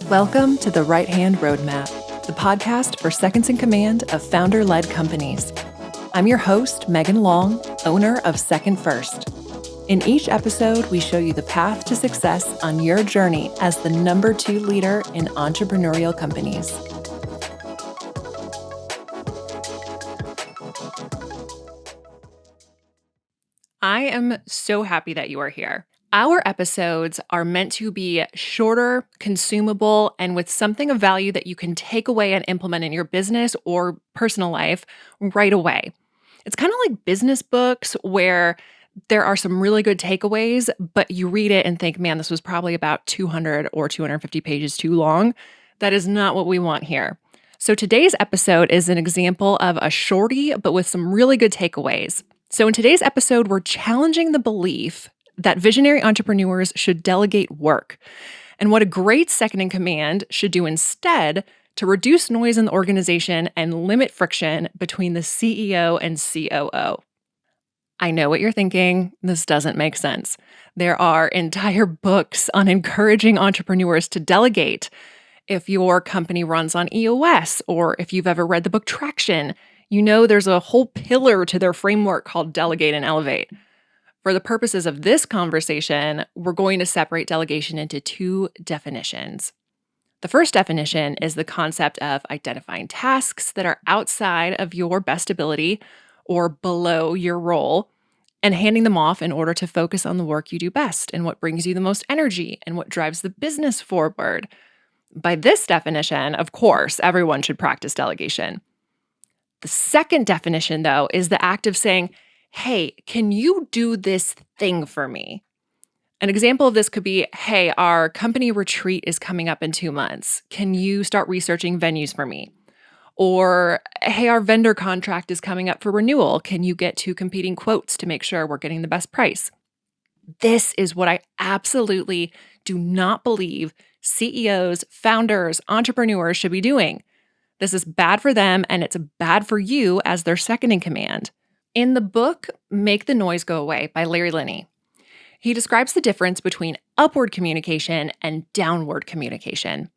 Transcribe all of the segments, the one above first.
Welcome to the Right Hand Roadmap, the podcast for seconds in command of founder-led companies. I'm your host, Megan Long, owner of Second First. In each episode, we show you the path to success on your journey as the number 2 leader in entrepreneurial companies. I am so happy that you are here. Our episodes are meant to be shorter, consumable, and with something of value that you can take away and implement in your business or personal life right away. It's kind of like business books where there are some really good takeaways, but you read it and think, man, this was probably about 200 or 250 pages too long. That is not what we want here. So today's episode is an example of a shorty, but with some really good takeaways. So in today's episode, we're challenging the belief that visionary entrepreneurs should delegate work, and what a great second in command should do instead to reduce noise in the organization and limit friction between the CEO and COO. I know what you're thinking. This doesn't make sense. There are entire books on encouraging entrepreneurs to delegate. If your company runs on EOS, or if you've ever read the book Traction, you know there's a whole pillar to their framework called Delegate and Elevate. For the purposes of this conversation, we're going to separate delegation into 2 definitions. The first definition is the concept of identifying tasks that are outside of your best ability or below your role and handing them off in order to focus on the work you do best and what brings you the most energy and what drives the business forward. By this definition, of course, everyone should practice delegation. The second definition, though, is the act of saying, hey, can you do this thing for me? An example of this could be, hey, our company retreat is coming up in 2 months. Can you start researching venues for me? Or, hey, our vendor contract is coming up for renewal. Can you get 2 competing quotes to make sure we're getting the best price? This is what I absolutely do not believe CEOs, founders, entrepreneurs should be doing. This is bad for them, and it's bad for you as their second in command. In the book, Make the Noise Go Away by Larry Linne, he describes the difference between upward communication and downward communication.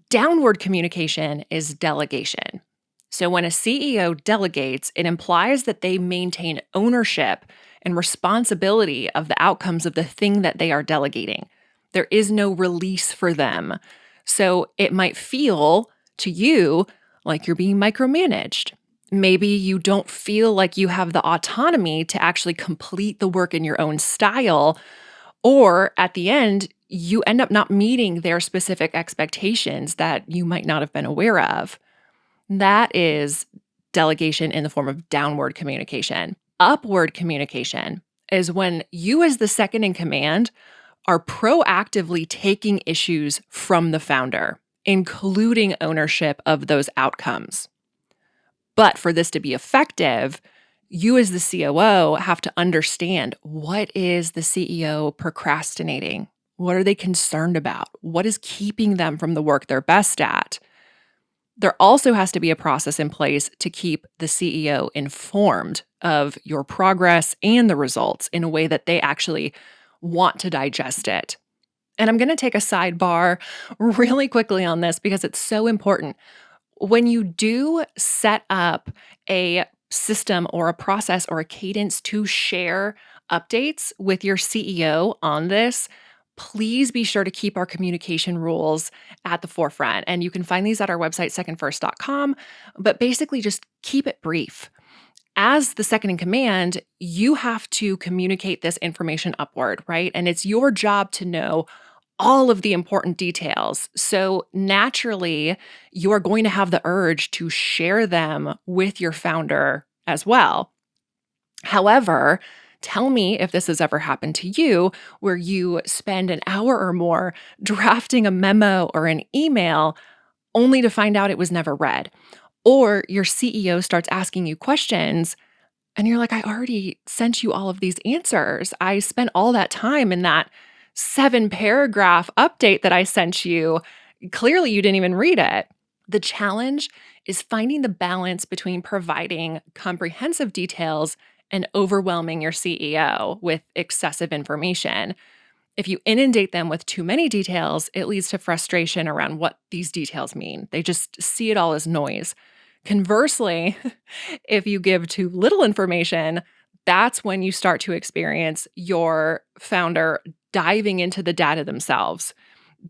Downward communication is delegation. So when a CEO delegates, it implies that they maintain ownership and responsibility of the outcomes of the thing that they are delegating. There is no release for them. So it might feel to you like you're being micromanaged. Maybe you don't feel like you have the autonomy to actually complete the work in your own style, or at the end, you end up not meeting their specific expectations that you might not have been aware of. That is delegation in the form of downward communication. Upward communication is when you, as the second in command, are proactively taking issues from the founder, including ownership of those outcomes. But for this to be effective, you as the COO have to understand, what is the CEO procrastinating? What are they concerned about? What is keeping them from the work they're best at? There also has to be a process in place to keep the CEO informed of your progress and the results in a way that they actually want to digest it. And I'm going to take a sidebar really quickly on this because it's so important. When you do set up a system or a process or a cadence to share updates with your CEO on this, please be sure to keep our communication rules at the forefront. And you can find these at our website, secondfirst.com, but basically just keep it brief. As the second in command, you have to communicate this information upward, right? And it's your job to know all of the important details. So naturally, you are going to have the urge to share them with your founder as well. However, tell me if this has ever happened to you where you spend an hour or more drafting a memo or an email only to find out it was never read. Or your CEO starts asking you questions and you're like, I already sent you all of these answers. I spent all that time in that 7-paragraph update that I sent you. Clearly, you didn't even read it. The challenge is finding the balance between providing comprehensive details and overwhelming your CEO with excessive information. If you inundate them with too many details, it leads to frustration around what these details mean. They just see it all as noise. Conversely, if you give too little information, that's when you start to experience your founder diving into the data themselves.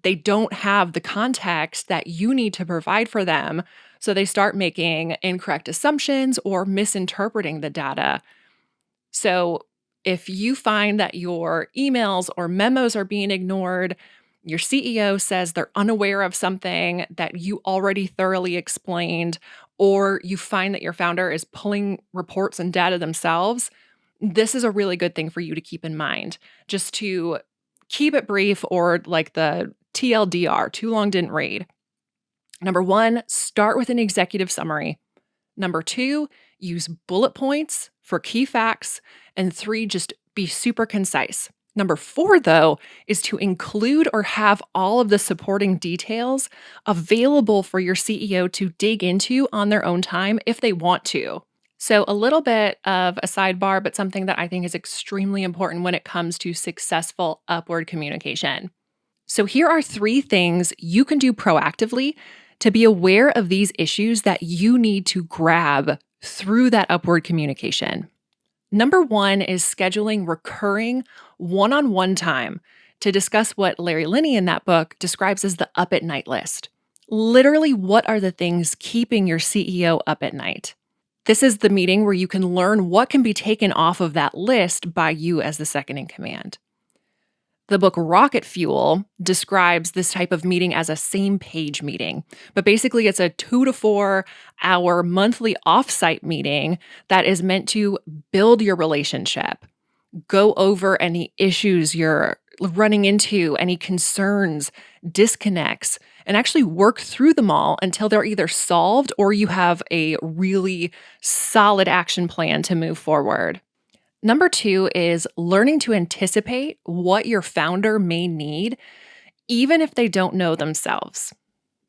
They don't have the context that you need to provide for them, so they start making incorrect assumptions or misinterpreting the data. So if you find that your emails or memos are being ignored, your CEO says they're unaware of something that you already thoroughly explained, or you find that your founder is pulling reports and data themselves, this is a really good thing for you to keep in mind. Just to keep it brief, or like the TLDR, too long didn't read. Number 1, start with an executive summary. Number 2, use bullet points for key facts. And 3, just be super concise. Number 4, though, is to include or have all of the supporting details available for your CEO to dig into on their own time if they want to. So a little bit of a sidebar, but something that I think is extremely important when it comes to successful upward communication. So here are 3 things you can do proactively to be aware of these issues that you need to grab through that upward communication. Number 1 is scheduling recurring one-on-one time to discuss what Larry Linne in that book describes as the up at night list. Literally, what are the things keeping your CEO up at night? This is the meeting where you can learn what can be taken off of that list by you as the second in command. The book Rocket Fuel describes this type of meeting as a same-page meeting, but basically it's a 2 to 4 hour monthly offsite meeting that is meant to build your relationship, go over any issues you're running into, any concerns, disconnects, and actually work through them all until they're either solved or you have a really solid action plan to move forward. Number 2 is learning to anticipate what your founder may need, even if they don't know themselves.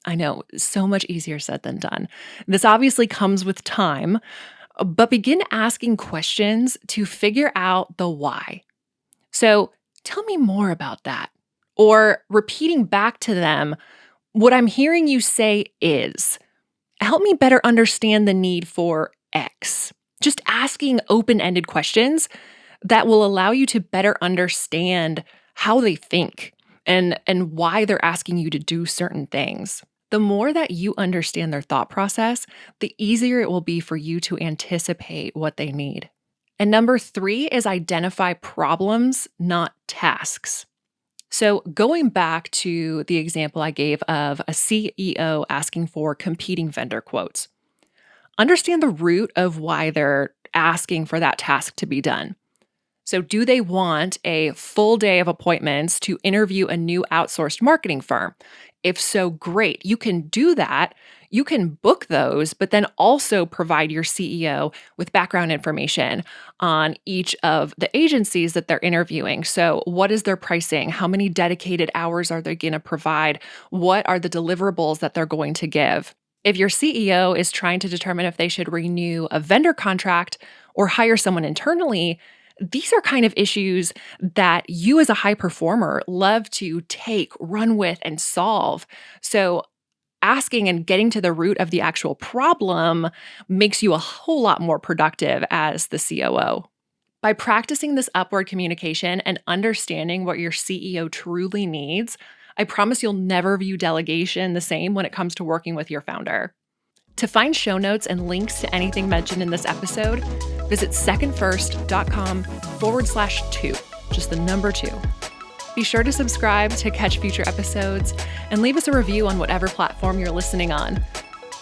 I know, so much easier said than done. This obviously comes with time, but begin asking questions to figure out the why. So tell me more about that. Or repeating back to them, what I'm hearing you say is, help me better understand the need for X. Just asking open-ended questions that will allow you to better understand how they think and why they're asking you to do certain things. The more that you understand their thought process, the easier it will be for you to anticipate what they need. And number 3 is identify problems, not tasks. So going back to the example I gave of a CEO asking for competing vendor quotes, understand the root of why they're asking for that task to be done. So do they want a full day of appointments to interview a new outsourced marketing firm? If so, great. You can do that. You can book those, but then also provide your CEO with background information on each of the agencies that they're interviewing. So what is their pricing? How many dedicated hours are they going to provide? What are the deliverables that they're going to give? If your CEO is trying to determine if they should renew a vendor contract or hire someone internally, these are kind of issues that you as a high performer love to take, run with, and solve. So asking and getting to the root of the actual problem makes you a whole lot more productive as the COO. By practicing this upward communication and understanding what your CEO truly needs, I promise you'll never view delegation the same when it comes to working with your founder. To find show notes and links to anything mentioned in this episode, visit secondfirst.com/2, just the number 2. Be sure to subscribe to catch future episodes and leave us a review on whatever platform you're listening on.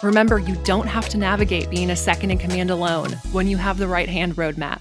Remember, you don't have to navigate being a second in command alone when you have the right hand roadmap.